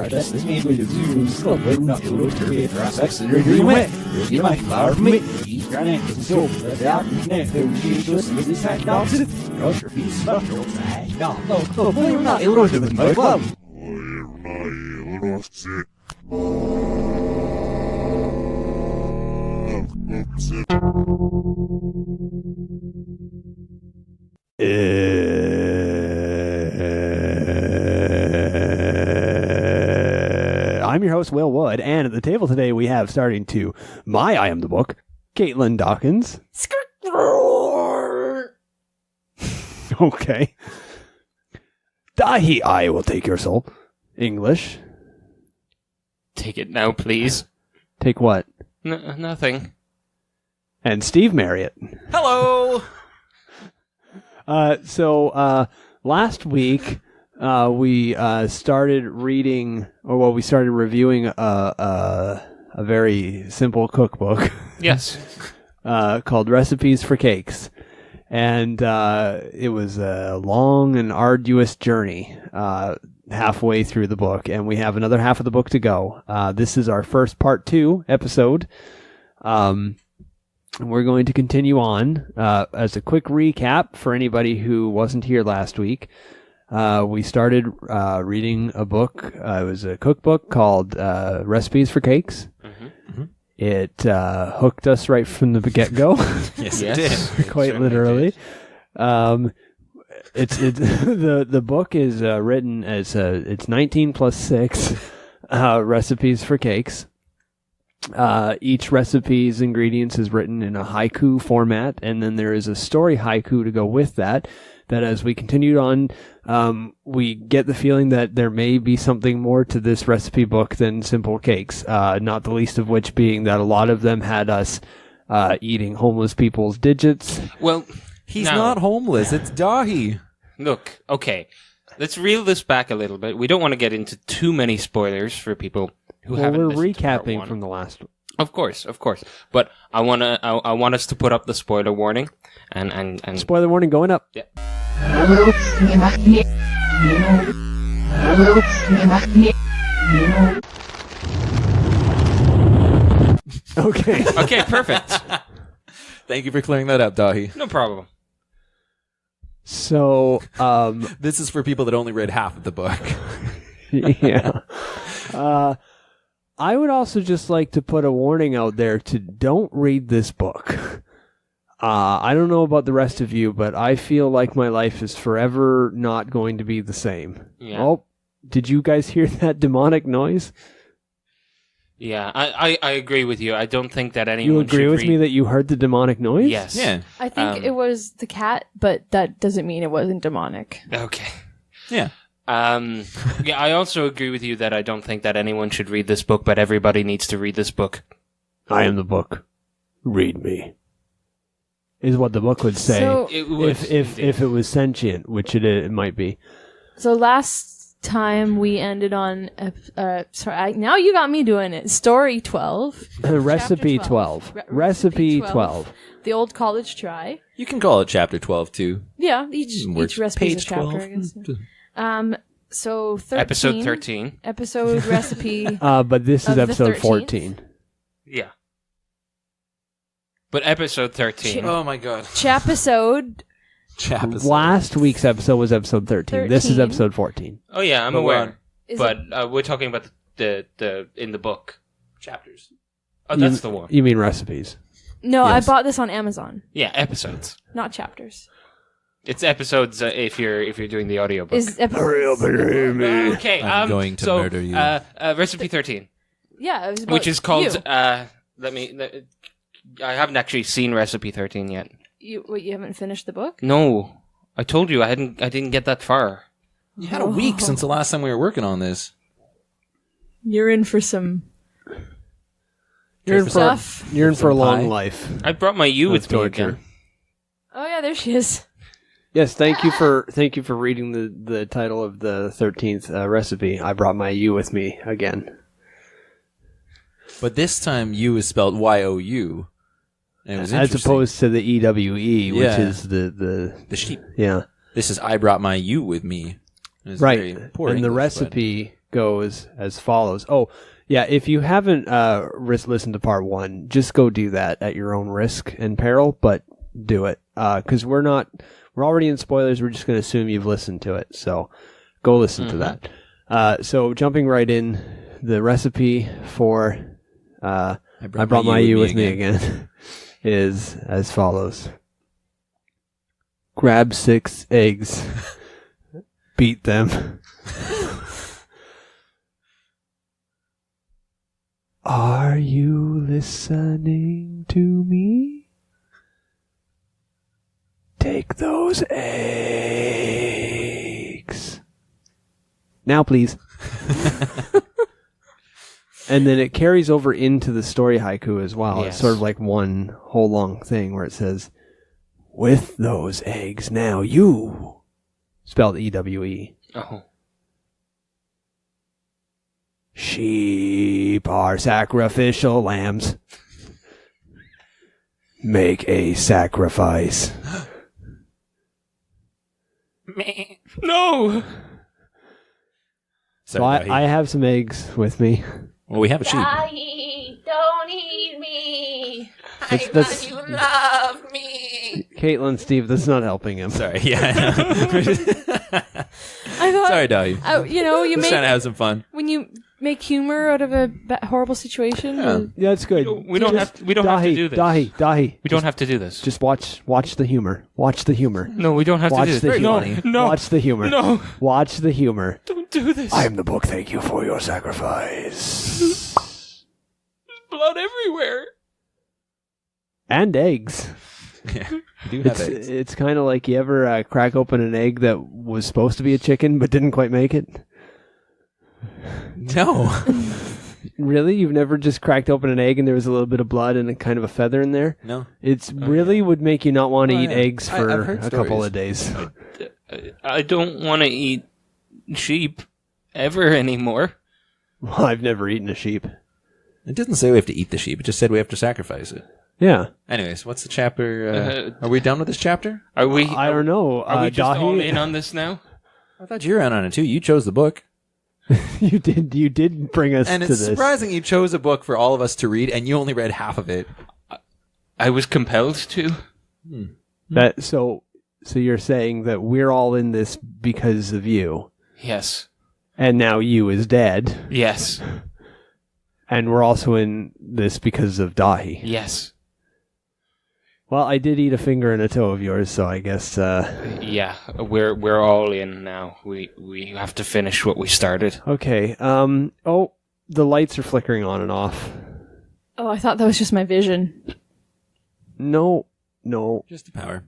just this means we do slow way not to look to it aspects of your way. You might flower from it. Eat your neck is so the out neck that we just this hat down to the rush your feet stuff your side. No, we're not illustrated with my club. I'm your host, Will Wood, and at the table today we have, starting to my I Am the Book, Caitlin Dawkins. Okay. Dahi, I will take your soul. English. Take it now, please. Take what? Nothing. And Steve Marriott. Hello! So last week we started reading, we started reviewing a very simple cookbook. Yes. Called Recipes for Cakes. And it was a long and arduous journey halfway through the book, and we have another half of the book to go. This is our first part 2 episode. We're going to continue on. As a quick recap for anybody who wasn't here last week, we started reading a book. It was a cookbook called Recipes for Cakes. Mm-hmm. It hooked us right from the get-go. Yes, it did. Quite literally. It's the book is written as it's 19 plus 6 recipes for cakes. Each recipe's ingredients is written in a haiku format, and then there is a story haiku to go with that. That as we continued on, we get the feeling that there may be something more to this recipe book than simple cakes, not the least of which being that a lot of them had us eating homeless people's digits. Well, he's not homeless. It's Dahi. Look, okay. Let's reel this back a little bit. We don't want to get into too many spoilers for people who haven't we're listened to part recapping one. from the last one. Of course. But I want us to put up the spoiler warning and Spoiler warning going up. Yeah. Okay. Okay, perfect. Thank you for clearing that up, Dahi. No problem. So, This is for people that only read half of the book. yeah. I would also just like to put a warning out there to don't read this book. I don't know about the rest of you, but I feel like my life is forever not going to be the same. Yeah. Oh, did you guys hear that demonic noise? Yeah, I agree with you. I don't think that anyone You agree should with read... me that you heard the demonic noise? Yes. Yeah. I think it was the cat, but that doesn't mean it wasn't demonic. Okay. Yeah. Yeah, I also agree with you that I don't think that anyone should read this book, but everybody needs to read this book. I am the book. Read me. Is what the book would say So- It would, if it was sentient, which it might be. So last time we ended on, now you got me doing it. Story 12. Recipe Chapter 12. Re- Recipe 12. The old college try. You can call it chapter 12, too. Yeah, each recipe is a Page chapter, 12. I guess. So 13. Episode 13. Episode recipe. But this is Of the episode 13th? 14. Yeah. But episode 13. Oh, my God. Chapisode. Last week's episode was episode 13. This is 13. episode 14. Oh, yeah, I'm But aware. Is But we're talking about the in the book. Chapters. Oh, that's the one. You mean recipes? No, Yes. I bought this on Amazon, Yeah, episodes. not chapters. It's episodes if you're doing the audiobook. Is episodes. Okay, I'm going to so, murder you. Recipe 13, Yeah, it was about which is called. you. I haven't actually seen Recipe 13 yet. You haven't finished the book? No, I told you I didn't get that far. You had a week since the last time we were working on this. You're in for some You're in for stuff. you're in for a Some long pie? life. I brought my U Of with me torture. again. Oh yeah, there she is. Yes, thank you for reading the title of the 13th recipe. I brought my U with me again. But this time, you is spelled Y-O-U. And it was As interesting. opposed to the EWE, which Yeah. is the The sheep. yeah. This is I brought my U with me. It's Right. very poor And the English, recipe goes as follows. Oh, yeah, if you haven't listened to part 1, just go do that at your own risk and peril, but do it. Because we're already in spoilers. We're just going to assume you've listened to it. So go listen to that. So jumping right in, the recipe for I brought my you with me again is as follows. Grab 6 eggs. Beat them. Are you listening to me? Take those eggs. Now, please. And then it carries over into the story haiku as well. Yes. It's sort of like one whole long thing where it says, with those eggs now you, spelled E-W-E. Oh. Sheep are sacrificial lambs. Make a sacrifice. No! So I have some eggs with me. Well, we have a sheep. Don't eat me. I thought you love me. Caitlin, Steve, that's not helping him. Sorry, yeah. I thought, Sorry, Dolly. you Just make trying to have some fun. when you make humor out of a horrible situation. Yeah, it's good. We don't have to do this. Dahi. We don't have to do this. Just watch the humor. Watch the humor. No, we don't have Watch to do the this. humor. No. Watch the humor. No. Watch the humor. Don't do this. I am the book. Thank you for your sacrifice. Blood everywhere. And eggs. Yeah, we do have eggs. It's kind of like you ever crack open an egg that was supposed to be a chicken but didn't quite make it. No. Really? You've never just cracked open an egg and there was a little bit of blood and a kind of a feather in there? No. It's really would make you not want to eat eggs I've for heard a couple stories. of days. I don't want to eat sheep ever anymore. Well, I've never eaten a sheep. It doesn't say we have to eat the sheep. It just said we have to sacrifice it. Yeah. Anyways, what's the chapter? Are we done with this chapter? Are we? I don't know. Are we just Dahi, all in on this now? I thought you were in on it too. You chose the book. You did bring us And to it's this. surprising you chose a book for all of us to read, and you only read half of it. I was compelled to. So you're saying that we're all in this because of you, Yes. and now you is dead, Yes. and we're also in this because of Dahi. Yes. Well, I did eat a finger and a toe of yours, so I guess. Yeah. We're all in now. We have to finish what we started. Okay. Oh, the lights are flickering on and off. Oh, I thought that was just my vision. No. Just the power.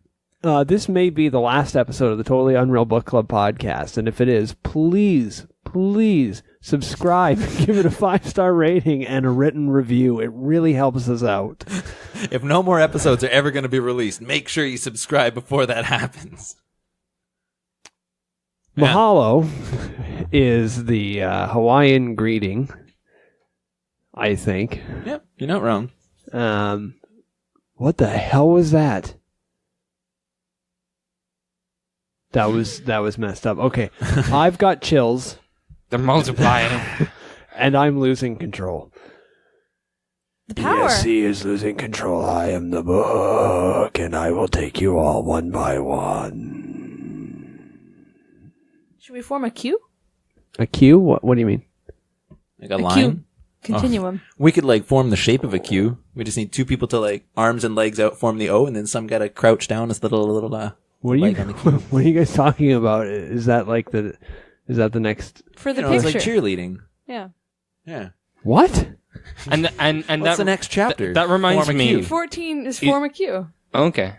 This may be the last episode of the Totally Unreal Book Club podcast, and if it is, please subscribe, give it a 5-star rating and a written review. It really helps us out. If no more episodes are ever going to be released, make sure you subscribe before that happens. Mahalo is the Hawaiian greeting, I think. Yep, you're not wrong. What the hell was that? That was messed up. Okay, I've got chills. They're multiplying. And I'm losing control. The power. Yes, he is losing control. I am the book, and I will take you all one by one. Should we form a queue? A Q? What do you mean? Like a A line? queue. Continuum. We could like form the shape of a Q. We just need two people to like arms and legs out form the O, and then some got to crouch down as little What are you? leg on the Q. What are you guys talking about? Is that like the? Is that the next? For the You know, it's picture. like cheerleading. Yeah. Yeah. What? and What's that the next chapter? that reminds Form a me. Q. 14 is form a queue. Okay.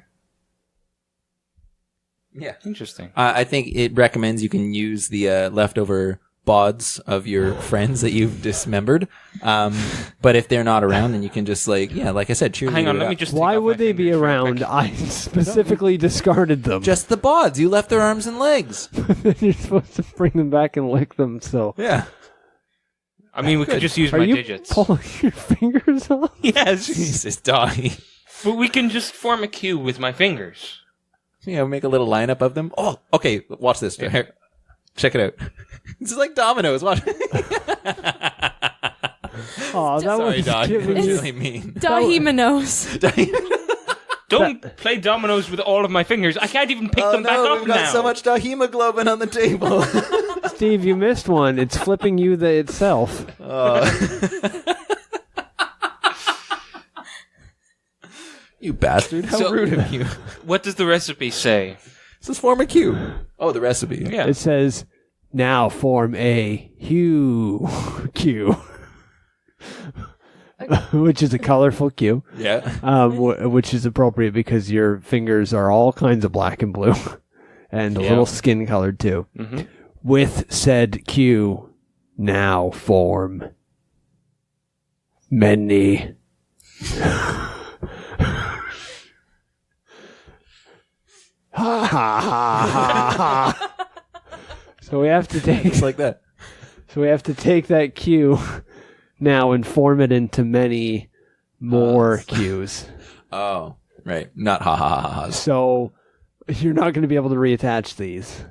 Yeah. Interesting. I think it recommends you can use the leftover bods of your friends that you've dismembered. But if they're not around, then you can just like I said, cheerleader. Hang on, it let me up. just. Why take off would my they be fingers real around? quick. I specifically discarded them. Just the bods. You left their arms and legs. You're supposed to bring them back and lick them. So Yeah. I mean, we could just use are my you digits. pulling your fingers off? Yes. Jesus, Donnie. But we can just form a Q with my fingers. Yeah, make a little lineup of them. Oh, okay. Watch this. Here. Check it out. This is like dominoes. Watch. Oh, that Sorry, was Dog. giving It's you- really mean. Dahimanos. Don't play dominoes with all of my fingers. I can't even pick them back up we've got now. so much hemoglobin on the table. Steve, you missed one. It's flipping you itself. You bastard. How So- rude of you. What does the recipe say? This is form a Q. Oh, the recipe. Yeah. It says, now form a hue Q. Which is a colorful Q. Yeah. Which is appropriate because your fingers are all kinds of black and blue. And a little skin colored too. Mm-hmm. With said Q, now form many. Ha ha ha ha. So we have to take It's like that. so we have to take that Q now and form it into many more Qs. Oh, right. Not ha ha ha ha. So you're not going to be able to reattach these.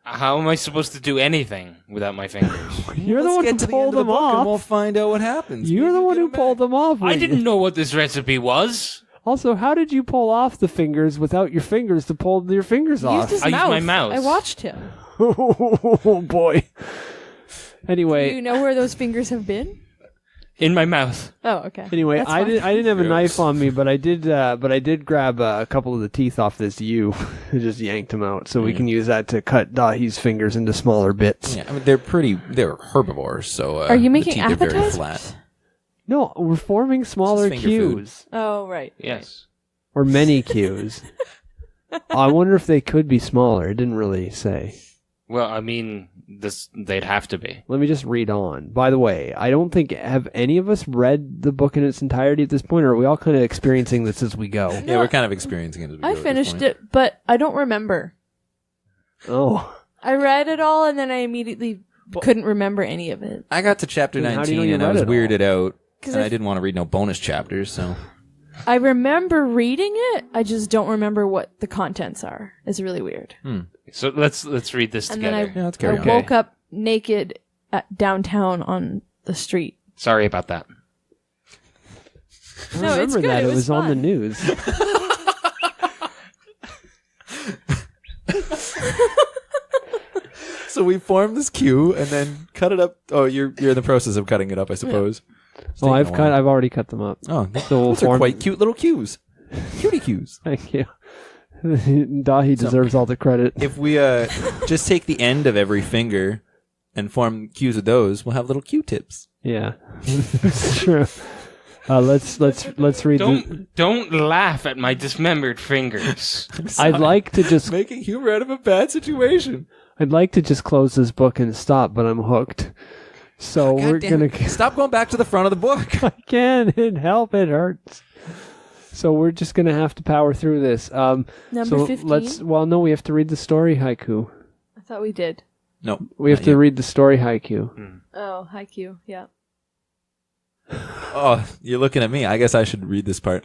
How am I supposed to do anything without my fingers? You're the one who pulled them And we'll off. find out what happens. You're the one who pulled them off. I didn't know what this recipe was. Also, how did you pull off the fingers without your fingers to pull your fingers Used off? his I used mouth. my mouse. I watched him. Oh boy. Do Anyway, you know where those fingers have been? In my mouth. Oh, okay. Anyway, That's I fine. didn't have a Gross. knife on me, but I did grab a couple of the teeth off this U and just yanked them out, so we can use that to cut Dahi's fingers into smaller bits. Yeah, I mean, they're herbivores, so Are you the making teeth are very appetizers? flat. No, we're forming smaller This is finger food. cues Oh, right. Yes. or many cues. I wonder if they could be smaller. It didn't really say. Well, I mean, they'd have to be. Let me just read on. By the way, I don't think have any of us read the book in its entirety at this point, or are we all kind of experiencing this as we go? Yeah, we're kind of experiencing it. As we I go at this finished point. it, but I don't remember. Oh, I read it all, and then I immediately couldn't remember any of it. I got to chapter Then how do you know 19 you and I read was it all? weirded out, 'Cause and I I didn't want to read no bonus chapters, so... I remember reading it. I just don't remember what the contents are. It's really weird. So let's read this And together. then Yeah, let's I carry on. woke up naked downtown on the street. Sorry about that. I No, it's remember good. that. It It was was on the fun. news. So we formed this cue and then cut it up. Oh, you're in the process of cutting it up, I suppose. It's Oh, taking a while. I've already cut them up. Oh, So we'll those are form- quite cute little cues. Cutie cues. Thank you. Dahi deserves all the credit. If we just take the end of every finger and form cues with those, we'll have little Q-tips. Yeah, it's true. Let's read. Don't laugh at my dismembered fingers. I'd like to just Making humor out of a bad situation. I'd like to just close this book and stop, but I'm hooked. So we're God damn gonna. it. Stop going back to the front of the book. I can't help it hurts. So we're just gonna have to power through this. Number so 15? Well, no, we have to read the story haiku. I thought we did. No. We have to read the story haiku. Oh, haiku. Yeah. Oh, you're looking at me. I guess I should read this part.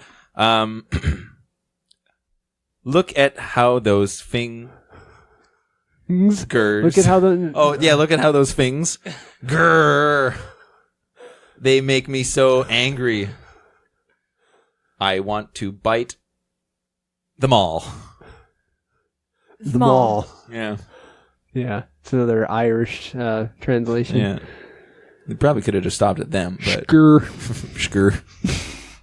Look at how those fingers. Look at how the. Oh, yeah, look at how those things. Grrr. They make me so angry. I want to bite them all. the mall. Yeah. Yeah, it's another Irish translation. Yeah. They probably could have just stopped at them, but. Grr. Shkur.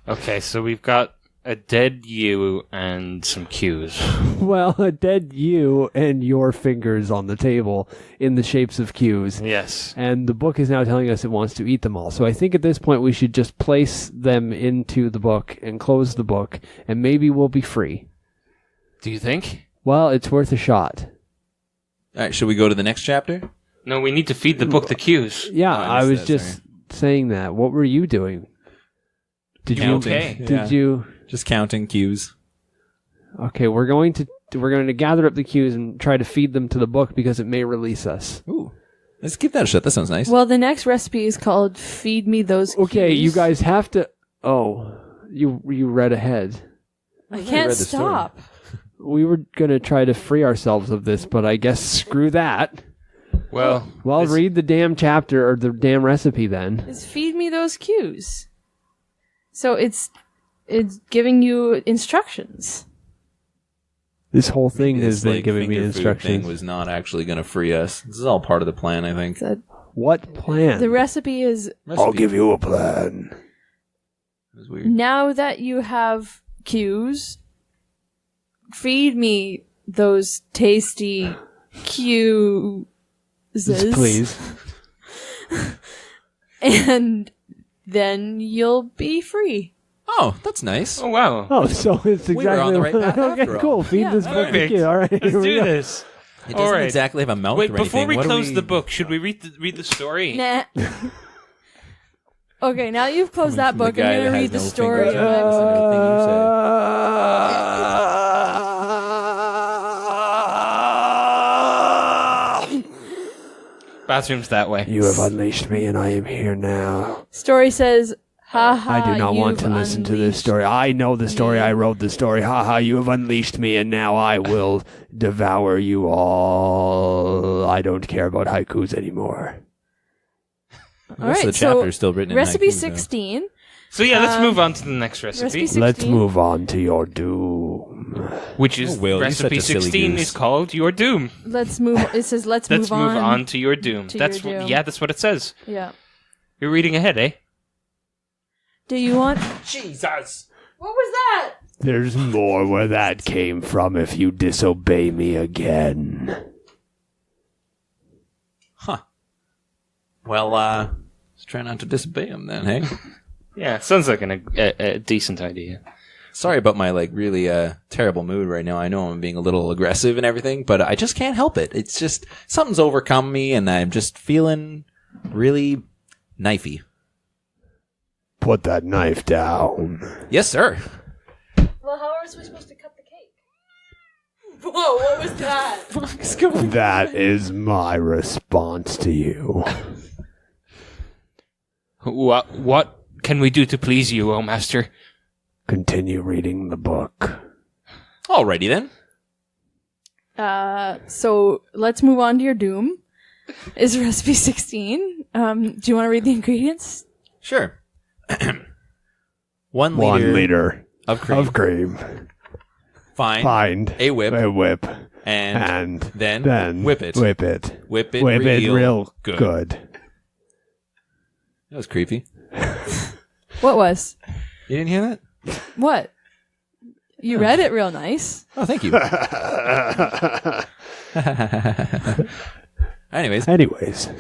Okay, so we've got a dead you and some cues. Well, a dead you and your fingers on the table in the shapes of cues. Yes. And the book is now telling us it wants to eat them all. So I think at this point we should just place them into the book and close the book, and maybe we'll be free. Do you think? Well, it's worth a shot. All right, should we go to the next chapter? No, we need to feed the book the cues. Yeah, Oh, I I missed was that, just saying that. What were you doing? Did you? Counting. Okay. Did Yeah. you? Just counting cues. Okay, we're going to gather up the cues and try to feed them to the book because it may release us. Ooh. Let's give that a shot. That sounds nice. Well, the next recipe is called "Feed Me Those." Okay, Cues." you guys have to. Oh, you read ahead. I read can't the story. stop. we were gonna try to free ourselves of this, but I guess screw that. Well, Read the damn chapter or the damn recipe then. Is feed me those cues. So it's giving you instructions. This whole thing has been like, giving me finger food instructions. thing was not actually going to free us. This is all part of the plan, I think. What plan? The recipe is I'll give you a plan. It was weird. now that you have cues, feed me those tasty cues. Please. And then you'll be free. Oh, that's nice. oh wow. Oh, so it's exactly We were on the right path okay, after all. cool. Feed Yeah. this book to Perfect. kid. All right, Let's here we do go. this. It doesn't All right. exactly have a mouth Wait, or before anything. we What do close the book, should we read the story? Nah. Okay, now that you've closed that from the book, guy I'm that going to has read the no story. fingers. Listen to everything you say. Bathroom's that way. You have unleashed me, and I am here now. Story says, ha ha. I do not want to you've listen to this unleashed story. I know the story. me." I wrote the story. Ha ha, you have unleashed me, and now I will devour you all. I don't care about haikus anymore. All Most right, of the so chapter's still written in recipe haikus, though. 16. So yeah, let's move on to the next Recipe recipe, 16. Let's move on to your doom. which is Oh, Will, you're recipe such a silly 16 goose. is called Your Doom. Let's move. It says let's Let's move on. to your doom. to That's your doom. yeah, that's what it says. Yeah. You're reading ahead, eh? Do you want? Jesus. What was that? There's more where that came from if you disobey me again. Well, let's try not to disobey him then, hey? Yeah, sounds like a decent idea. Sorry about my, really terrible mood right now. I know I'm being a little aggressive and everything, but I just can't help it. It's just, something's overcome me, and I'm just feeling really knifey. Put that knife down. Yes, sir. Well, how are we supposed to cut the cake? Whoa! What was that? That is my response to you. What can we do to please you, O Master? Continue reading the book. Alrighty then. So let's move on to your doom. Is recipe 16? Do you want to read the ingredients? Sure. 1 1 liter of cream. of cream. Find a whip, and then whip it. Whip it. Whip it Whip it real real good. good. That was creepy. What was? You didn't hear that? What? You read it real nice. Oh, thank you. Anyways,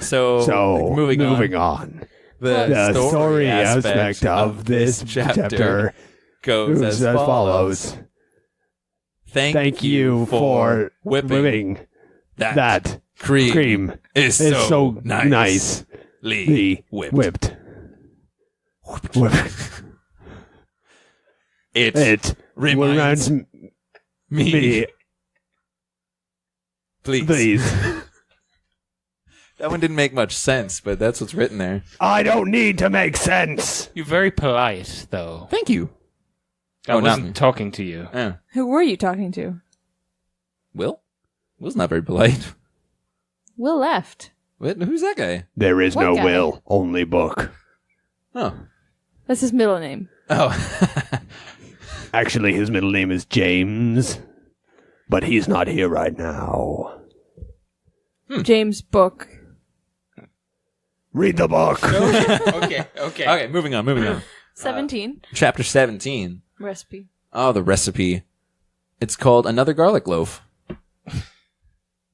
So moving on. The story aspect of this chapter goes as as follows. Thank you for whipping that cream is is so nicely nicely whipped. whipped. It It reminds reminds me, me, please. That one didn't make much sense, but that's what's written there. I don't need to make sense. You're very polite, though. Thank you. I not wasn't me. talking to you. Who were you talking to? Will? Will's not very polite. Will left. What? Who's that guy? There is What no guy? will, only book. Oh. That's his middle name. Oh. Actually, his middle name is James, but he's not here right now. James Book. Read the book. Okay. Okay, moving on. 17. Chapter 17. Recipe. Oh, the recipe. It's called Another Garlic Loaf.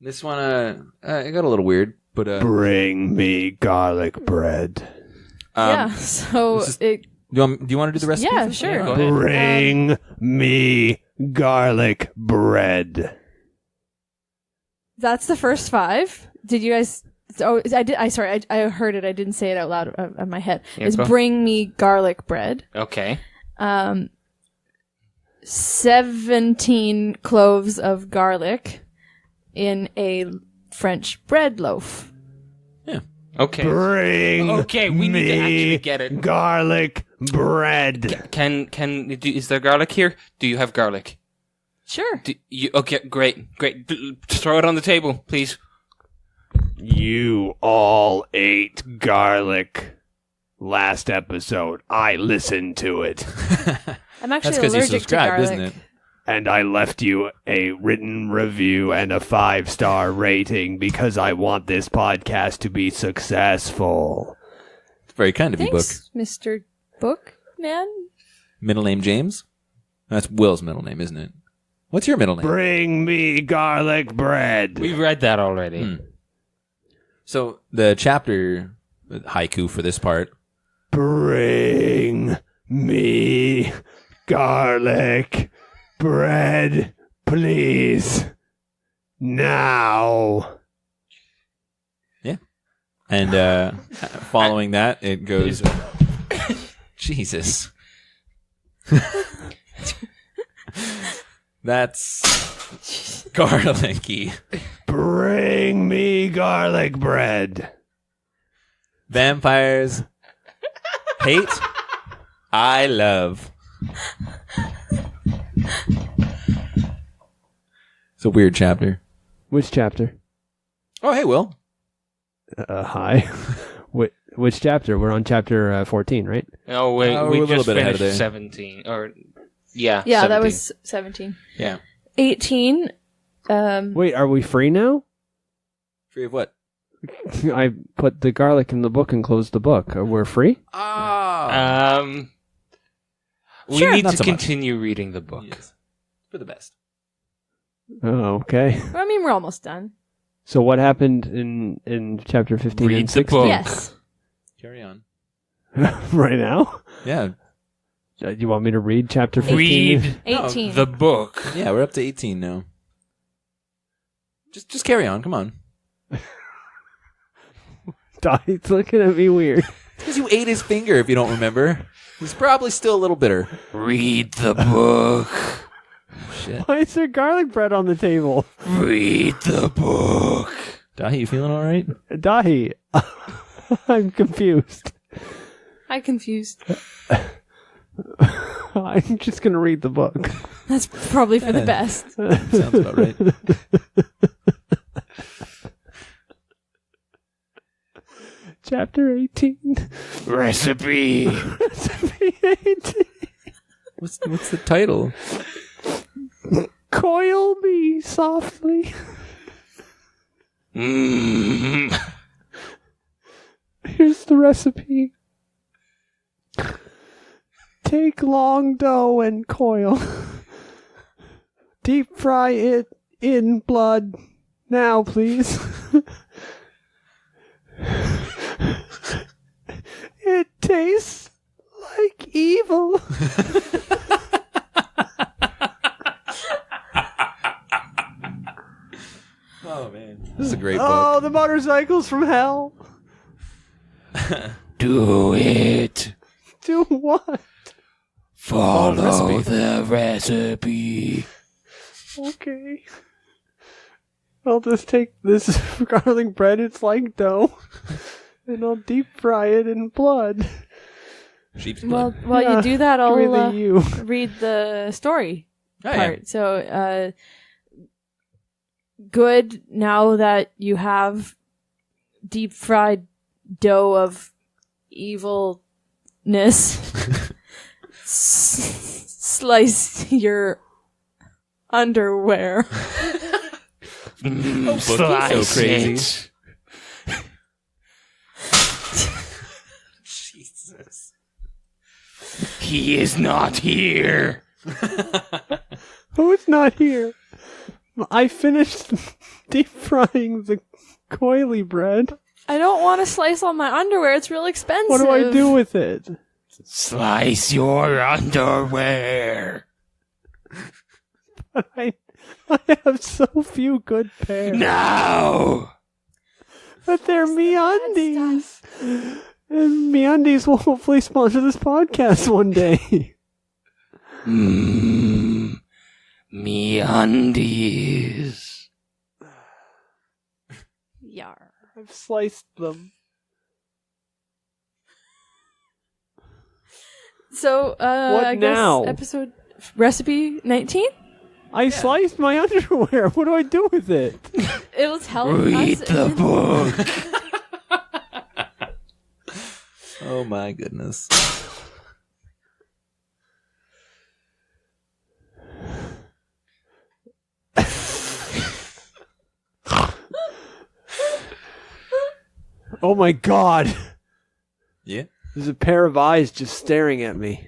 This one, it got a little weird, but, Bring me garlic bread. Yeah, so this is- it... do you want to do the recipe? Yeah, first? sure. Go ahead. Bring me garlic bread. That's the first 5. Did you guys... Oh, I did. I heard it. I didn't say it out loud in my head. Yeah, It's go. bring me garlic bread. Okay. 17 cloves of garlic in a French bread loaf. Okay. Bring Okay, we need to me actually get it. garlic bread. Is there garlic here? Do you have garlic? Sure. Okay, great. Throw it on the table, please. You all ate garlic last episode. I listened to it. I'm actually That's 'cause you allergic to subscribed, garlic. isn't it? And I left you a written review and a 5-star rating because I want this podcast to be successful. It's very kind of you, Book. Thanks, Mr. Book Man. Middle name James? That's Will's middle name, isn't it? What's your middle name? Bring me garlic bread. We read that already. So the chapter haiku for this part. Bring me garlic bread, please. Now. Yeah. And following that, it goes... Jesus. That's garlicky. Bring me garlic bread. Vampires hate, I love. It's a weird chapter. Which chapter? Oh, hey, Will. Hi. Which chapter? We're on chapter 14, right? Oh, wait, we're we a little just bit ahead of finished there. 17. Or, yeah, Yeah, 17. that was 17. Yeah. 18. Wait, are we free now? Free of what? I put the garlic in the book and closed the book. We're free? We Sure. need Not to so much. continue reading the book. Yes. For the best. Oh, okay. I mean, we're almost done. So what happened in chapter 15 Read and the 16? book. Yes. Carry on. Right now? Yeah. Do you want me to read chapter 15? Read 18. the book. Yeah, we're up to 18 now. Just carry on. Come on. He's looking at me weird. Because you ate his finger, if you don't remember. He's probably still a little bitter. Read the book. Shit. Why is there garlic bread on the table? Read the book. Dahi, you feeling all right? Dahi, I'm confused. I'm confused. I'm just going to read the book. That's probably for the best. Sounds about right. Chapter 18. Recipe. Recipe 18. What's the title? Coil me softly. Mm. Here's the recipe. Take long dough and coil. Deep fry it in blood. Now, please. It tastes like evil. Oh, man. This is a great Oh, book. the motorcycles from hell. Do it. Do what? Follow the recipe. Okay. I'll just take this garlic bread, it's like dough, and I'll deep fry it in blood. Sheep's Well, blood. while you do that, Give me the I'll you. read the story Oh, yeah. part. So, good now that you have deep fried dough of evilness. Slice your underwear. Slice so crazy. it. Jesus. He is not here. Who's not here? I finished deep frying the coily bread. I don't want to slice all my underwear. It's real expensive. What do I do with it? Slice your underwear. I have so few good pairs. Now. But they're MeUndies. And MeUndies will hopefully sponsor this podcast one day. Me undies. Yar. I've sliced them. So, What I guess now? episode recipe 19? I sliced my underwear. What do I do with it? It was helpful. Read the book. Oh my goodness. Oh my god. Yeah. There's a pair of eyes just staring at me.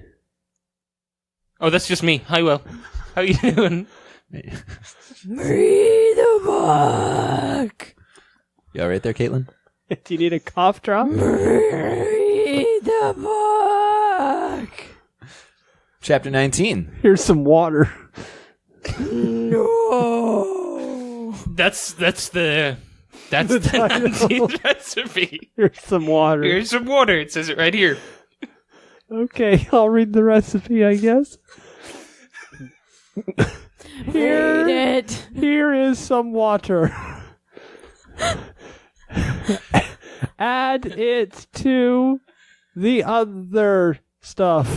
Oh, that's just me. Hi, Will. How you doing? Read the book. You all right there, Caitlin? Do you need a cough drop? Read the book. Chapter 19. Here's some water. No. That's the 19th recipe. Here's some water. Here's some water. It says it right here. Okay, I'll read the recipe, I guess. Read it. Here is some water. Add it to the other stuff.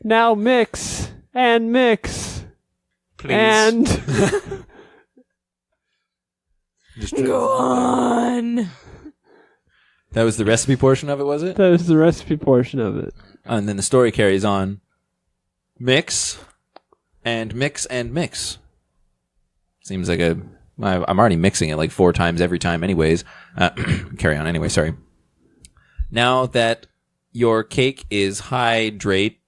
Now mix and mix. Please. And Go on. That was the recipe portion of it, was it? that was the recipe portion of it. And then the story carries on. Mix and mix and mix. Seems like I'm already mixing it like 4 times every time anyways. Carry on anyway, sorry. Now that your cake is hydrate,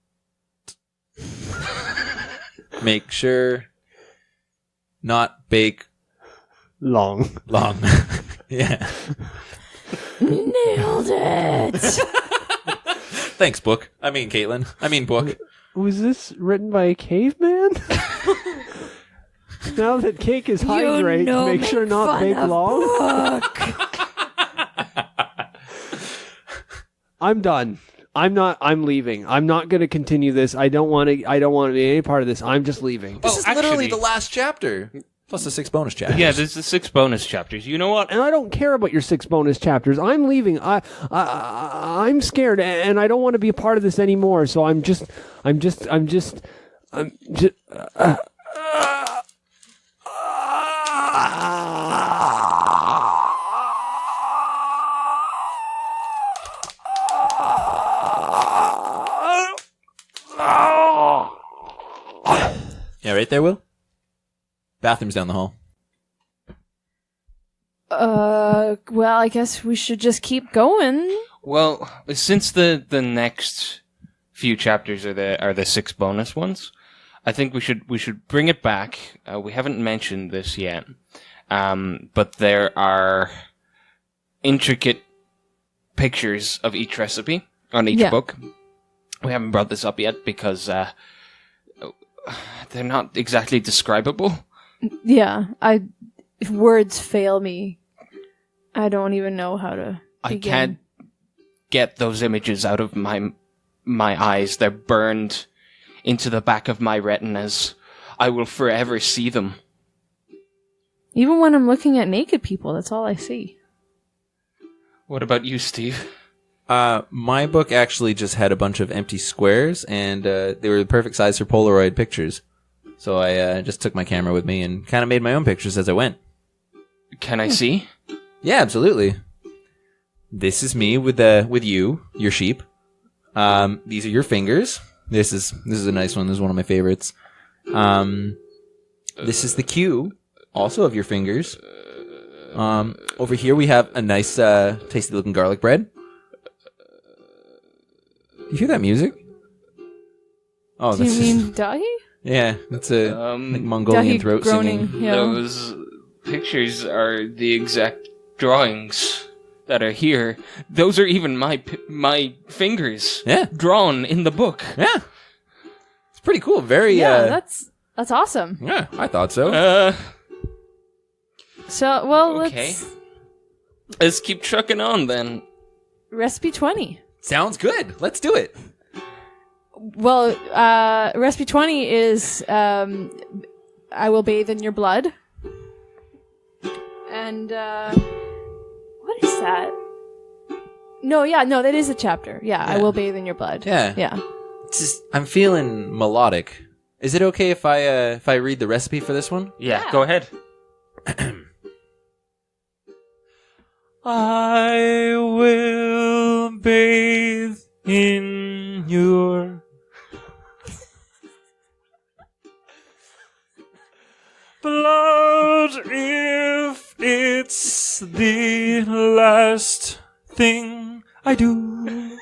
make sure not bake Long. long. Yeah. Nailed it. Thanks, book. I mean, Caitlin. I mean, book. Was this written by a caveman? Now that cake is hydrate, make sure not bake long. I'm done. I'm leaving. I'm not going to continue this. I don't want to be any part of this. I'm just leaving. This is literally the last chapter. Plus the 6 bonus chapters. Yeah, there's the 6 bonus chapters. You know what? And I don't care about your 6 bonus chapters. I'm leaving. I'm scared, and I don't want to be a part of this anymore. So I'm just. Yeah, right there, Will? Bathroom's down the hall. Well, I guess we should just keep going. Well, since the next few chapters are the 6 bonus ones, I think we should bring it back. We haven't mentioned this yet, but there are intricate pictures of each recipe on each book. We haven't brought this up yet because they're not exactly describable. Yeah, if words fail me, I don't even know how to begin. I can't get those images out of my eyes. They're burned into the back of my retinas. I will forever see them. Even when I'm looking at naked people, that's all I see. What about you, Steve? My book actually just had a bunch of empty squares, and they were the perfect size for Polaroid pictures. So I just took my camera with me and kind of made my own pictures as I went. Can I see? Yeah, absolutely. This is me with you, your sheep. These are your fingers. This is a nice one. This is one of my favorites. This is the cue, also of your fingers. Over here we have a nice, tasty looking garlic bread. You hear that music? Oh, Do you mean Dahi? Yeah, that's a like Mongolian Dahi throat groaning, singing. yeah. Those pictures are the exact drawings that are here. Those are even my fingers. Yeah. Drawn in the book. Yeah, it's pretty cool. Very. Yeah, that's awesome. Yeah, I thought so. So, well, Okay. Let's keep trucking on then. Recipe 20. Sounds good. Let's do it. Well, recipe 20 is I will bathe in your blood. And what is that? No, that is a chapter. Yeah, I will bathe in your blood. Yeah. Yeah. I'm feeling melodic. Is it okay if I read the recipe for this one? Yeah, go ahead. I will bathe in your blood if it's the last thing I do.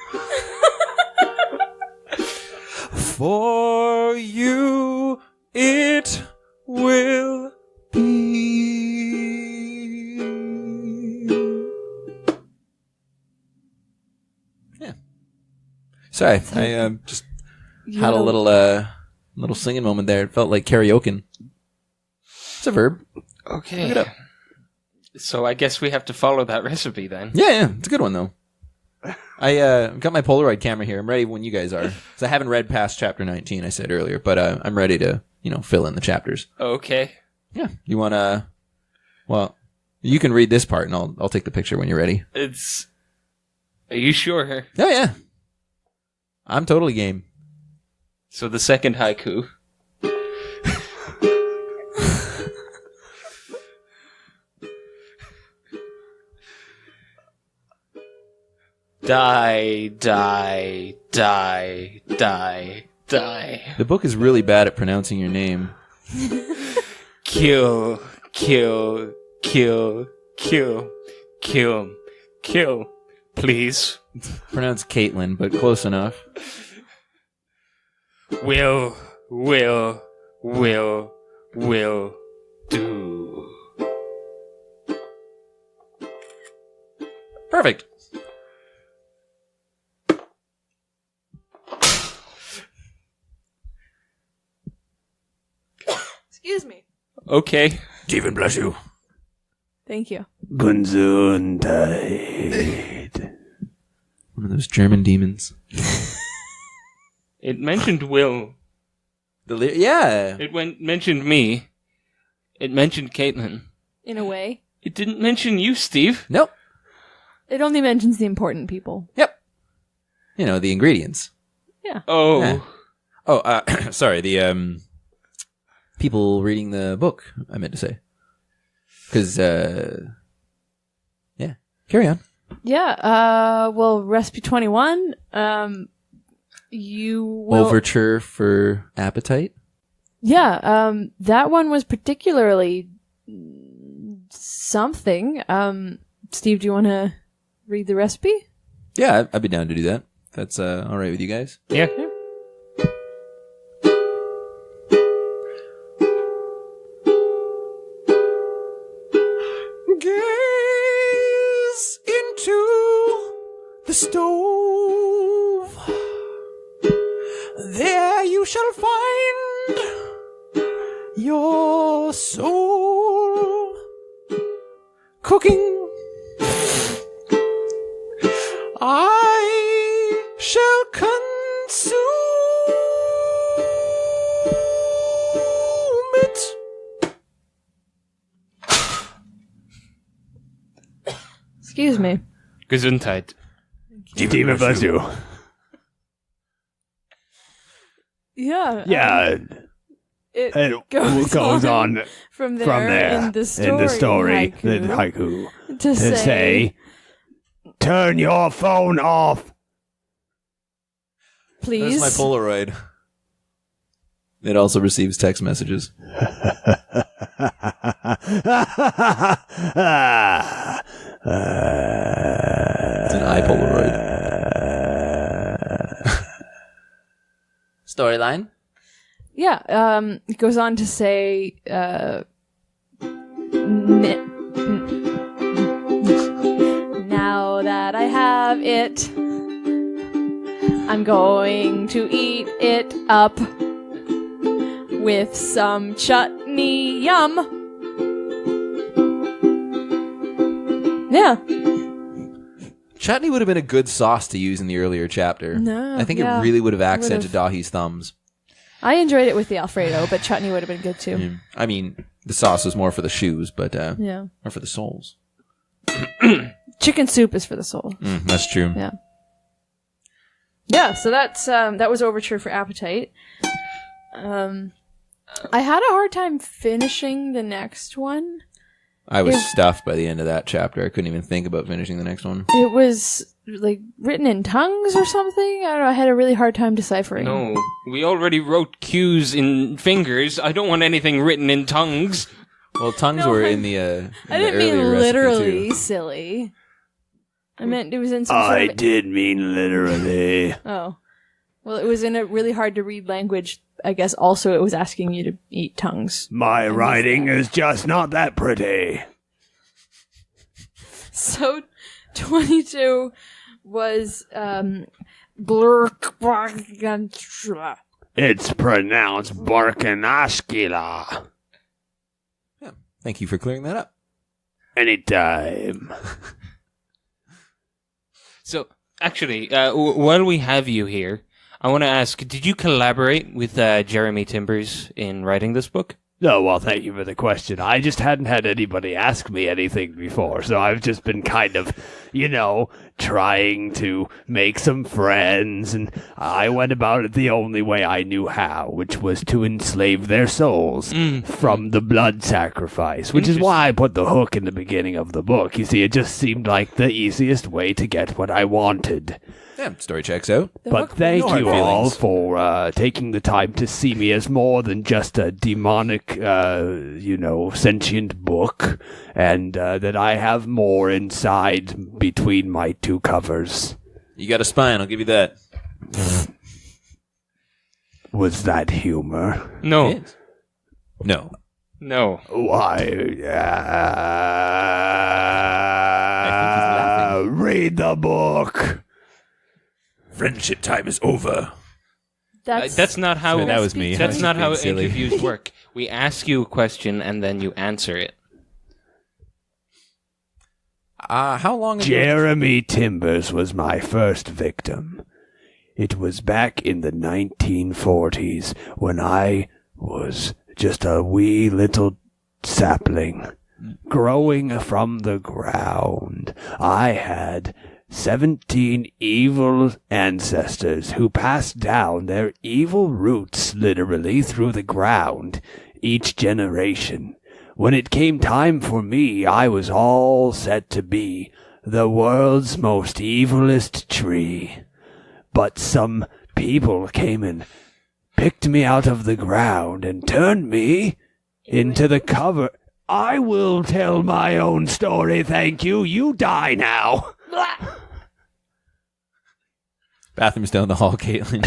For you it will be. Yeah. Sorry, I just had a little singing moment there. It felt like karaoke. It's a verb. Okay. Look it up. So I guess we have to follow that recipe then. Yeah, it's a good one though. I got my Polaroid camera here. I'm ready when you guys are. 'Cause I haven't read past chapter 19, I said earlier, but I'm ready to, fill in the chapters. Okay. Yeah. You want to... Well, you can read this part, and I'll take the picture when you're ready. Are you sure? Oh, yeah. I'm totally game. So the second haiku. Die, die, die, die, die. The book is really bad at pronouncing your name. Kill, kill, kill, kill, kill, kill. Please. Pronounce Caitlin, but close enough. Will do. Perfect. Excuse me. Okay. Stephen, bless you. Thank you. Gesundheit. One of those German demons. It mentioned Will. Yeah. It mentioned me. It mentioned Caitlin. In a way. It didn't mention you, Steve. Nope. It only mentions the important people. Yep. The ingredients. Yeah. Oh. Yeah. Oh, sorry. The people reading the book, I meant to say. Because, yeah. Carry on. Yeah. Well, recipe 21. You will... Overture for appetite. Yeah. That one was particularly something. Steve, do you want to read the recipe? Yeah, I'd be down to do that. That's all right with you guys. Yeah. Gaze into the stove. There you shall find your soul cooking. I shall consume it. Excuse me. Gesundheit. Stephen, bless you. Yeah. Yeah. It goes on from there, from there in the story, the haiku to say, turn your phone off. Please. That's my Polaroid. It also receives text messages. It's an iPolaroid. Storyline? Yeah, it goes on to say, now that I have it, I'm going to eat it up with some chutney. Yum. Yeah. Chutney would have been a good sauce to use in the earlier chapter. No, I think yeah, it really would have it accented would've. Dahi's thumbs. I enjoyed it with the Alfredo, but chutney would have been good too. I mean, the sauce was more for the shoes, but Yeah. or for the soles. Chicken soup is for the soul. That's true. Yeah. Yeah, so that's that was Overture for Appetite. I had a hard time finishing the next one. I was stuffed by the end of that chapter. I couldn't even think about finishing the next one. It was like written in tongues or something. I don't know. I had a really hard time deciphering. No, we already wrote cues in fingers. I don't want anything written in tongues. Well, tongues were in the I didn't mean literally silly. I meant it was in some I sort of... did mean literally. Oh. Well, it was in a really hard to read language. I guess also it was asking you to eat tongues. My writing is just not that pretty. So 22 was blurk. It's pronounced Barkanashkila. Yeah. Thank you for clearing that up. Anytime. So, actually, while we have you here, I want to ask, did you collaborate with Jeremy Timbers in writing this book? No, well, thank you for the question. I just hadn't had anybody ask me anything before, so I've just been kind of, trying to make some friends, and I went about it the only way I knew how, which was to enslave their souls from the blood sacrifice, which is why I put the hook in the beginning of the book. You see, it just seemed like the easiest way to get what I wanted. Yeah, story checks out. But thank no hard you all feelings. for taking the time to see me as more than just a demonic, sentient book, and that I have more inside between my two covers. You got a spine, I'll give you that. Was that humor? No. Yes. No. No. Why? Read the book. Friendship time is over. That's not how... So that was me. That's not how Silly. interviews work. We ask you a question and then you answer it. How long ago? Jeremy Timbers was my first victim. It was back in the 1940s when I was just a wee little sapling growing from the ground. I had 17 evil ancestors who passed down their evil roots literally through the ground each generation. When it came time for me, I was all set to be the world's most evilest tree. But some people came and picked me out of the ground and turned me into the cover. I will tell my own story, thank you. You die now. Bathroom's down the hall, Caitlin.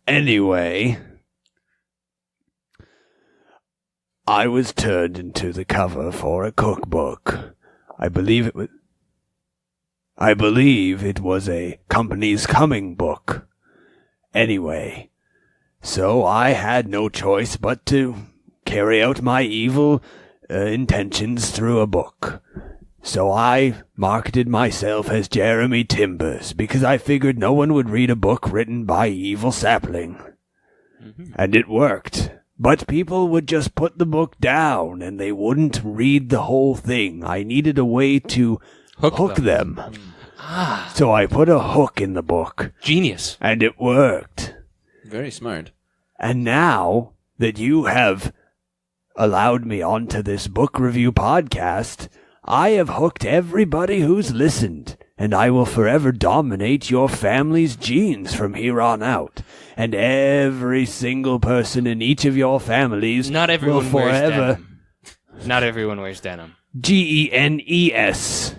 Anyway, I was turned into the cover for a cookbook. I believe it was a Company's Coming book. Anyway, so I had no choice but to carry out my evil intentions through a book. So I marketed myself as Jeremy Timbers because I figured no one would read a book written by evil sapling. And it worked. But people would just put the book down and they wouldn't read the whole thing. I needed a way to hook them. So I put a hook in the book. Genius. And it worked. Very smart. And now that you have allowed me onto this book review podcast, I have hooked everybody who's listened, and I will forever dominate your family's genes from here on out. And every single person in each of your families Not everyone will wears forever... denim. Not everyone wears denim. Genes.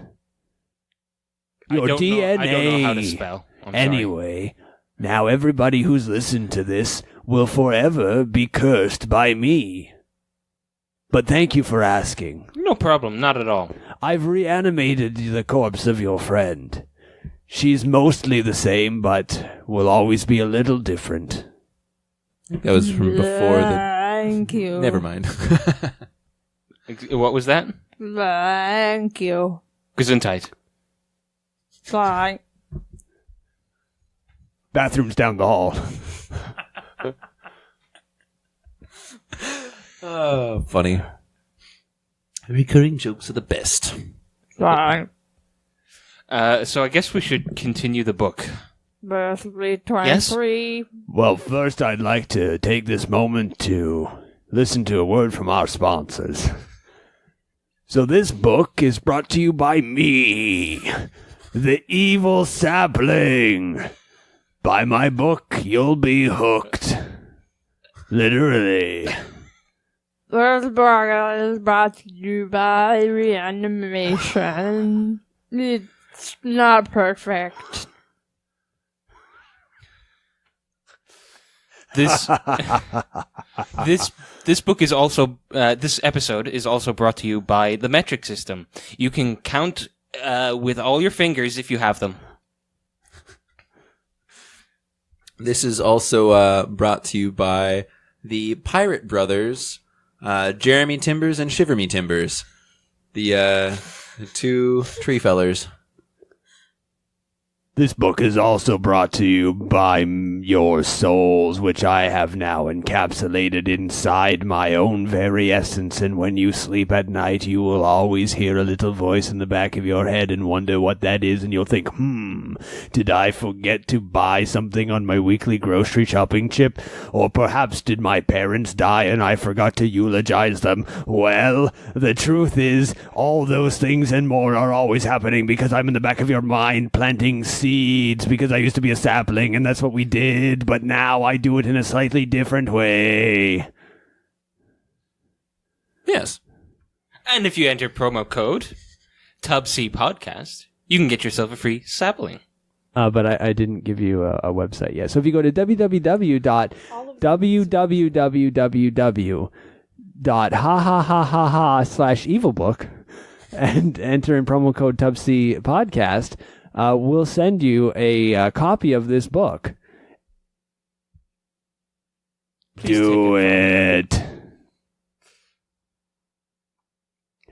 Your DNA. I don't know how to spell. I'm sorry. Anyway, now everybody who's listened to this will forever be cursed by me. But thank you for asking. No problem. Not at all. I've reanimated the corpse of your friend. She's mostly the same, but will always be a little different. That was from before the... Thank you. Never mind. What was that? Thank you. Gesundheit. Bye. Bathroom's down the hall. Oh, funny. Recurring jokes are the best. Sorry. So I guess we should continue the book. Recipe 23. Well, first I'd like to take this moment to listen to a word from our sponsors. So this book is brought to you by me, the evil sapling. Buy my book, you'll be hooked. Literally. This book is brought to you by Reanimation. It's not perfect. This book is also this episode is also brought to you by the metric system. You can count with all your fingers if you have them. This is also brought to you by the Pirate Brothers, Jeremy Timbers and Shiver Me Timbers, the two tree fellers. This book is also brought to you by your souls, which I have now encapsulated inside my own very essence, and when you sleep at night, you will always hear a little voice in the back of your head and wonder what that is, and you'll think, did I forget to buy something on my weekly grocery shopping chip? Or perhaps did my parents die and I forgot to eulogize them? Well, the truth is, all those things and more are always happening because I'm in the back of your mind planting seeds, because I used to be a sapling and that's what we did, but now I do it in a slightly different way. Yes. And if you enter promo code tubcpodcast, you can get yourself a free sapling. But I didn't give you a website yet. So if you go to www.ha/evilbook and enter in promo code tubcpodcast, we'll send you a copy of this book. Please Do it.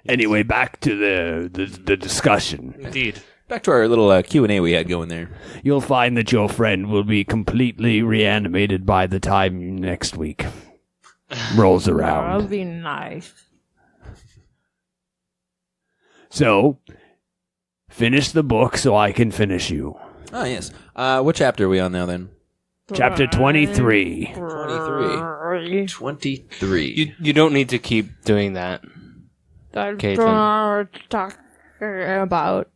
Anyway, back to the discussion. Indeed. Back to our little Q&A we had going there. You'll find that your friend will be completely reanimated by the time next week rolls That'll around. be nice. So, finish the book so I can finish you. Oh, yes. What chapter are we on now, then? Chapter 23. 23. You don't need to keep doing that. I don't Caitlin. know what to talk about.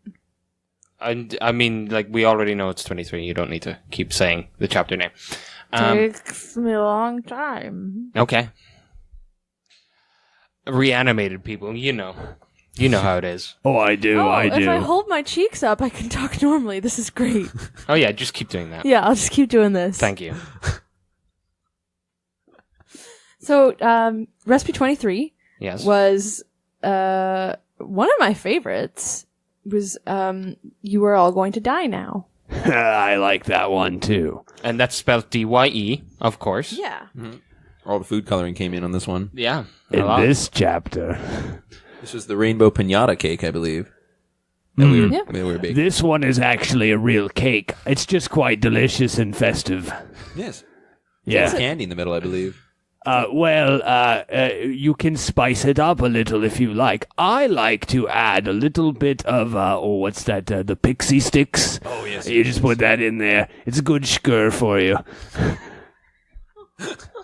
I mean, like, we already know it's 23. You don't need to keep saying the chapter name. Takes me a long time. Okay. Reanimated people, you know. You know how it is. Oh, I do, I do. If I hold my cheeks up, I can talk normally. This is great. Oh, yeah, just keep doing that. Yeah, I'll just keep doing this. Thank you. So, Recipe 23 Yes. was one of my favorites. Was You Are All Going to Die Now. I like that one, too. And that's spelled D-Y-E, of course. Yeah. All the food coloring came in on this one. Yeah. In this chapter. This was the rainbow pinata cake, I believe. That we were baking. This one is actually a real cake. It's just quite delicious and festive. Yes. Yeah. Candy in the middle, I believe. You can spice it up a little if you like. I like to add a little bit of, what's that, the pixie sticks? Oh, yes. You just put that in there. It's a good schur for you.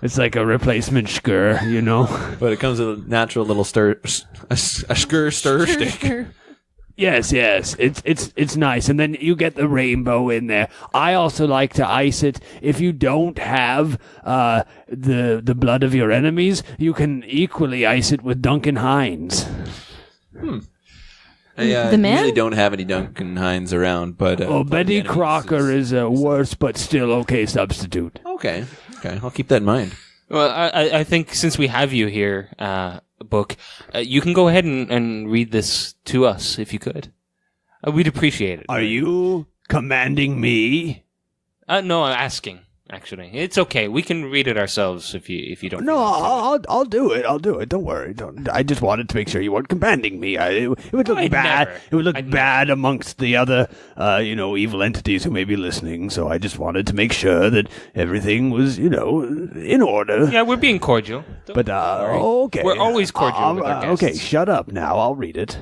It's like a replacement schur, you know? But it comes with a natural little stir stick. Yes. It's nice. And then you get the rainbow in there. I also like to ice it. If you don't have the blood of your enemies, you can equally ice it with Duncan Hines. The man? Really don't have any Duncan Hines around, but Betty the enemies Crocker is a worse but still okay substitute. Okay, I'll keep that in mind. Well, I think since we have you here, Book, you can go ahead and read this to us if you could. We'd appreciate it. Are you commanding me? No, I'm asking. Actually, it's okay. We can read it ourselves if you don't. No, feel like it. I'll do it. I'll do it. Don't worry. I just wanted to make sure you weren't commanding me. It would look I'd bad. never. It would look I'd bad amongst the other, evil entities who may be listening. So I just wanted to make sure that everything was, in order. Yeah, we're being cordial. But okay, We're always cordial with our guests. Okay, shut up now. I'll read it.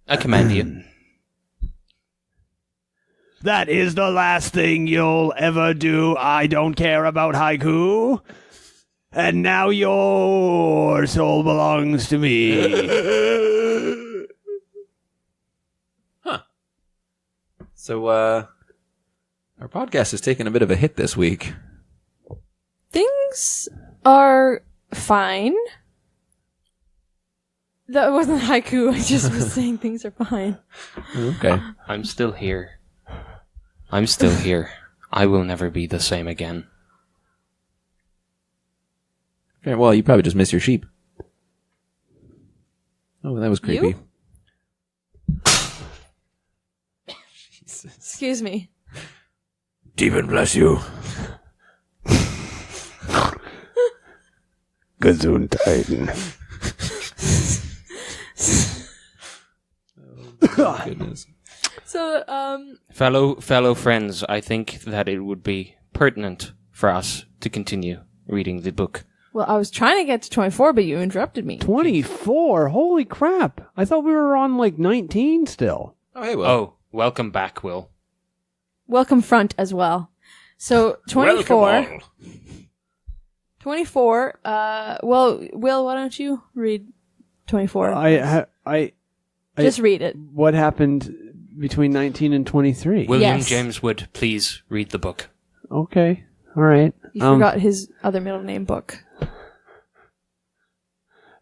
I command you. That is the last thing you'll ever do. I don't care about haiku. And now your soul belongs to me. Huh. So, our podcast has taken a bit of a hit this week. Things are fine. That wasn't haiku. I just was saying things are fine. Okay. I'm still here. I'm still here. I will never be the same again. Okay, well, you probably just miss your sheep. Oh, that was creepy. Excuse me. Demon bless you. Gesundheit. Oh, goodness. So, Fellow friends, I think that it would be pertinent for us to continue reading the book. well, I was trying to get to 24, but you interrupted me. 24? Holy crap. I thought we were on 19 still. Oh, hey, Will. Oh, welcome back, Will. Welcome front as well. So, 24. 24, well, Will, why don't you read 24? Just read it. What happened between 19 and 23? William Yes. James Wood, please read the book. Okay. All right. You forgot his other middle name book.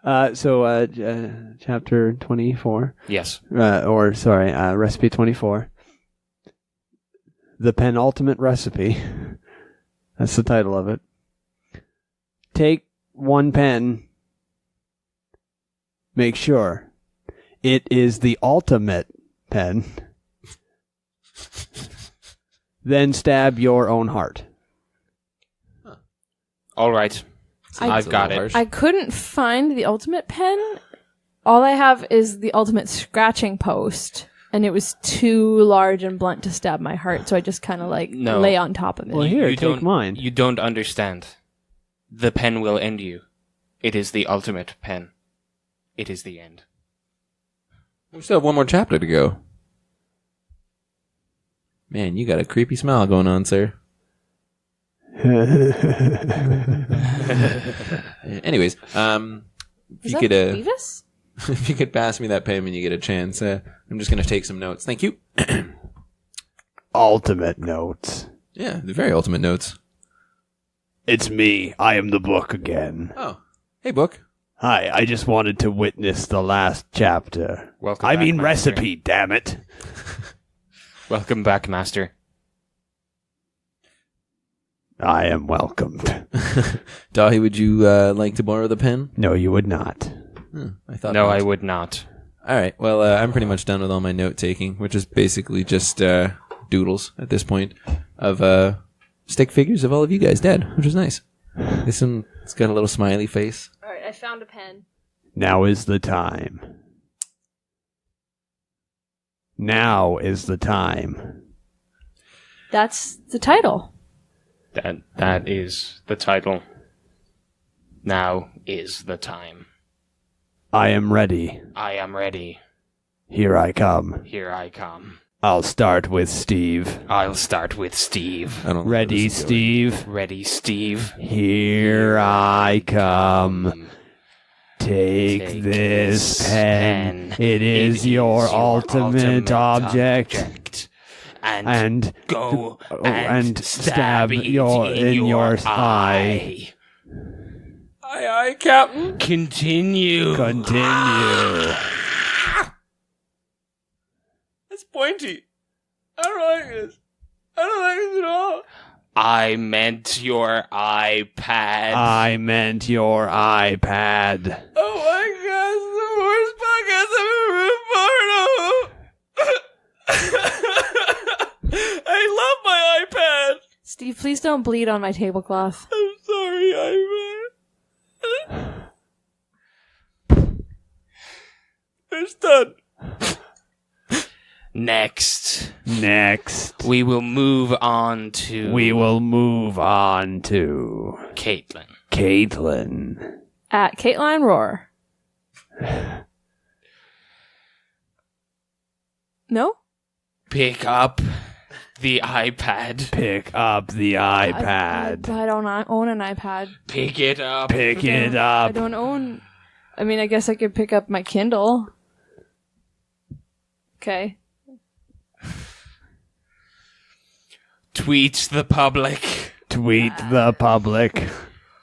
Chapter 24. Yes. Recipe 24. The penultimate recipe. That's the title of it. Take one pen. Make sure it is the ultimate pen. Then stab your own heart. All right. I've got it. I couldn't find the ultimate pen. All I have is the ultimate scratching post. And it was too large and blunt to stab my heart, so I just kind of lay on top of it. Well, here, You take don't- mine. You don't understand. The pen will end you. It is the ultimate pen. It is the end. We still have one more chapter to go. Man, you got a creepy smile going on, sir. Anyways, Is you that could Beavis? if you could pass me that pen when you get a chance, I'm just gonna take some notes. Thank you. Ultimate notes. Yeah, the very ultimate notes. It's me. I am the book again. Oh, hey, book. Hi, I just wanted to witness the last chapter. Welcome I back, mean Master. recipe, damn it. Welcome back, Master. I am welcomed. Dahi, would you like to borrow the pen? No, you would not. I thought. No, not. I would not. All right. Well, I'm pretty much done with all my note taking, which is basically just doodles at this point of stick figures of all of you guys dead, which is nice. It's got a little smiley face. All right, I found a pen. Now is the time. Now is the time. That's the title. That is the title. Now is the time. I am ready. I am ready. Here I come. Here I come. I'll start with Steve. I'll start with Steve. I don't know where Ready, this is going. Steve? Ready, Steve? Here I come. Take this pen. It is your ultimate object. And go and stab in your eye. Aye, Captain. Continue. Continue. It's pointy. I don't like this. I don't like this at all. I meant your iPad. I meant your iPad. Oh my god, it's the worst podcast I've ever been part of. I love my iPad. Steve, please don't bleed on my tablecloth. I'm sorry, Ivan. It's done. Next. We will move on to Caitlin. At caitlionroar. No? Pick up the iPad. I don't own an iPad. Pick it up. I don't own... I mean, I guess I could pick up my Kindle. Okay. Tweet the public.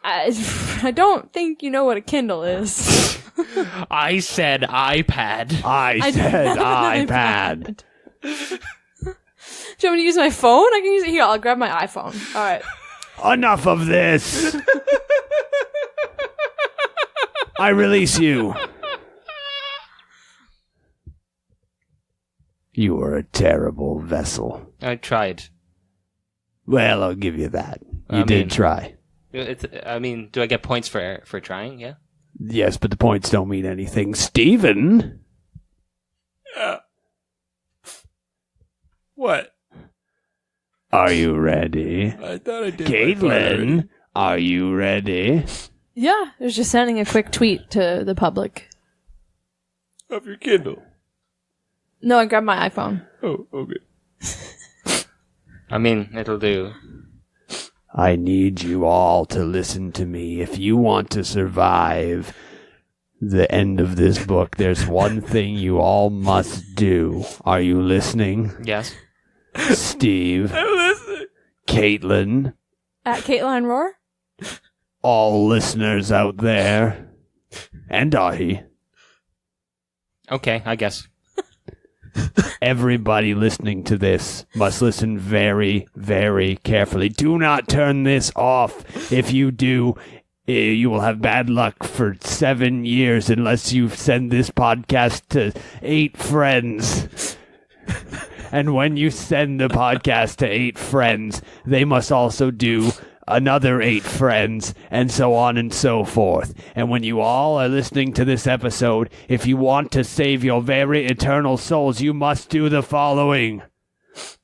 I don't think you know what a Kindle is. I said iPad. I said iPad. Do you want me to use my phone? I can use it here. I'll grab my iPhone. All right. Enough of this. I release you. You were a terrible vessel. I tried. Well, I'll give you that. You did try. Do I get points for trying? Yeah. Yes, but the points don't mean anything. Steven? Yeah. What? Are you ready? I thought I did. Caitlin, are you ready? Yeah, I was just sending a quick tweet to the public. Of your Kindle. No, I grabbed my iPhone. Oh, okay. I mean, it'll do. I need you all to listen to me. If you want to survive the end of this book, there's one thing you all must do. Are you listening? Yes. Steve. I'm listening. Caitlin. At caitlionroar. All listeners out there. And Ahi. Okay, I guess. Everybody listening to this must listen very, very carefully. Do not turn this off. If you do, you will have bad luck for 7 years unless you send this podcast to 8 friends. And when you send the podcast to 8 friends, they must also do another 8 friends, and so on and so forth. And when you all are listening to this episode, if you want to save your very eternal souls, you must do the following.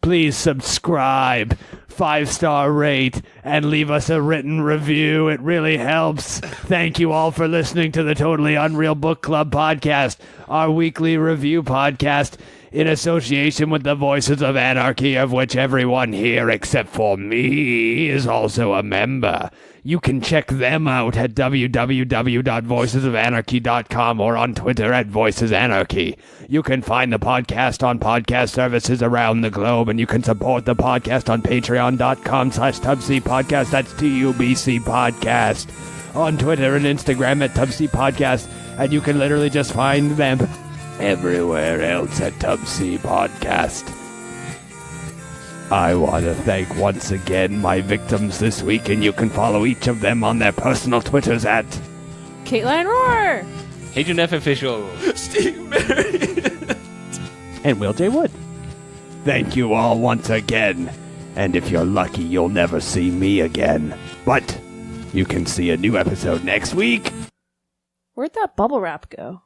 Please subscribe, 5-star rate, and leave us a written review. It really helps. Thank you all for listening to the Totally Unreal Book Club podcast, our weekly review podcast in association with the Voices of Anarchy, of which everyone here except for me is also a member. You can check them out at www.voicesofanarchy.com or on Twitter at voicesanarchy. You can find the podcast on podcast services around the globe, and you can support the podcast on patreon.com/tubcpodcast. That's TUBC podcast. On Twitter and Instagram at TUBC podcast, and you can literally just find them everywhere else at TUBC podcast. I want to thank once again my victims this week, and you can follow each of them on their personal Twitters at caitlionroar, handfofficial, stevemarriott, and willjwood. Thank you all once again, and if you're lucky, you'll never see me again. But you can see a new episode next week. Where'd that bubble wrap go?